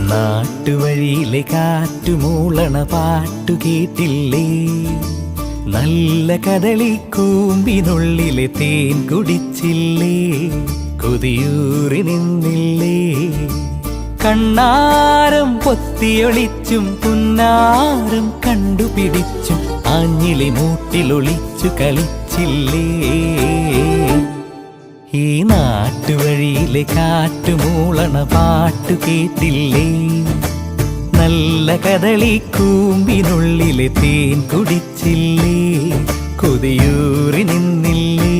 നാട്ടുവഴിയിലെ കാറ്റുമൂളണ പാട്ടു കേട്ടില്ലേ? നല്ല കദളിക്കൂമ്പിനുള്ളിലെ തേൻ കുടിച്ചില്ലേ? കൊതിയൂറി നിന്നില്ലേ? കണ്ണാരം പൊത്തിയൊളിച്ചും പുന്നാരം കണ്ടുപിടിച്ചും ആഞ്ഞിലി മൂട്ടിലൊളിച്ചു കളിച്ചില്ലേ? ഈ നാട്ടുവഴിയിലെ കാറ്റുമൂളണ പാട്ടു കേട്ടില്ലേ? നല്ല കദളിക്കൂമ്പിനുള്ളിലെ തേൻ കുടിച്ചില്ലേ? കൊതിയൂറി നിന്നില്ലേ?